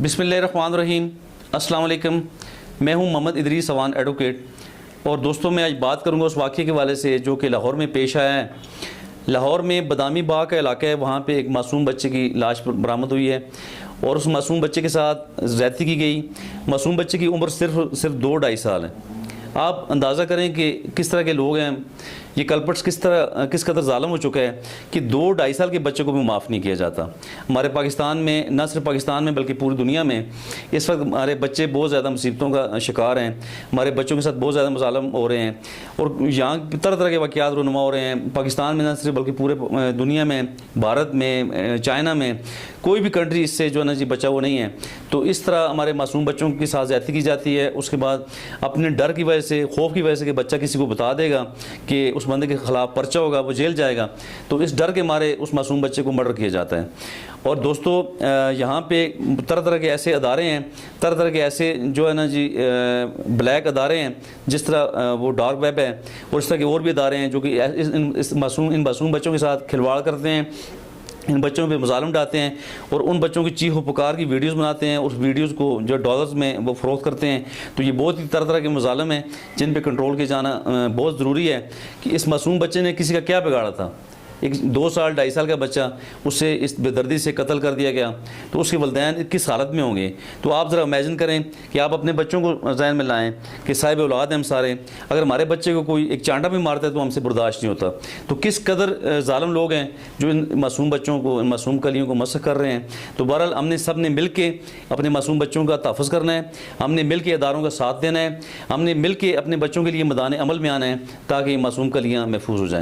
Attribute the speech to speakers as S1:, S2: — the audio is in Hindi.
S1: बिस्मिल्लाहिर्रहमानिर्रहीम। अस्सलाम वालेकुम। मैं हूं मोहम्मद इदरीस सवान एडवोकेट। और दोस्तों, मैं आज बात करूंगा उस वाक़े के हवाले से जो कि लाहौर में पेश आया है। लाहौर में बदामी बाग का इलाका है, वहाँ पे एक मासूम बच्चे की लाश बरामद हुई है और उस मासूम बच्चे के साथ ज़्यादती की गई। मासूम बच्चे की उम्र सिर्फ 2-2.5 साल है। आप अंदाज़ा करें कि किस तरह के लोग हैं, ये कल्प्रिट्स किस कदर ज़ालिम हो चुका है कि 2-2.5 साल के बच्चे को भी माफ़ नहीं किया जाता। हमारे पाकिस्तान में, न सिर्फ पाकिस्तान में बल्कि पूरी दुनिया में इस वक्त हमारे बच्चे बहुत ज़्यादा मुसीबतों का शिकार हैं। हमारे बच्चों के साथ बहुत ज़्यादा मुज़ालम हो रहे हैं और यहाँ तरह तरह के वाक़यात रुनुमा हो रहे हैं। पाकिस्तान में न सिर्फ बल्कि पूरे दुनिया में, भारत में, चाइना में, कोई भी कंट्री इससे जो है ना जी बचा वो नहीं है। तो इस तरह हमारे मासूम बच्चों के साथ ज़्यादती की जाती है। उसके बाद अपने डर की वजह से, खौफ की वजह से कि बच्चा किसी को बता देगा कि उस बंदे के ख़िलाफ़ पर्चा होगा, वो जेल जाएगा, तो इस डर के मारे उस मासूम बच्चे को मर्डर किया जाता है। और दोस्तों, यहाँ पे तरह तरह के ऐसे अदारे हैं, तरह तरह के ऐसे जो है ना जी ब्लैक अदारे हैं, जिस तरह वो डार्क वेब है और इस तरह के और भी अदारे हैं जो कि इन मासूम बच्चों के साथ खिलवाड़ करते हैं, इन बच्चों पे मुज़ालिम डालते हैं और उन बच्चों की चीख पुकार की वीडियोस बनाते हैं। उस वीडियोस को जो डॉलर्स में वो फ़रोख्त करते हैं। तो ये बहुत ही तरह तरह के मुज़ालिम हैं जिन पे कंट्रोल किया जाना बहुत ज़रूरी है कि इस मासूम बच्चे ने किसी का क्या बिगाड़ा था। एक 2 साल 2.5 साल का बच्चा, उससे इस बेदर्दी से कत्ल कर दिया गया, तो उसके वलदैन किस हालत में होंगे। तो आप ज़रा इमेजिन करें कि आप अपने बच्चों को ज़हन में लाएँ कि साहिब औलाद हैं हम सारे, अगर हमारे बच्चे को कोई एक चांटा भी मारता है तो हमसे बर्दाश्त नहीं होता। तो किस कदर ज़ालिम लोग हैं जो इन मासूम बच्चों को, इन मासूम कलियों को मसख कर रहे हैं। तो बहरहाल हमने सब ने मिल के अपने मासूम बच्चों का तहफ़्फ़ुज़ करना है, हमने मिल के इदारों का साथ देना है, हमने मिल के अपने बच्चों के लिए मैदान अमल में आना है ताकि मासूम कलियाँ महफूज हो जाएँ।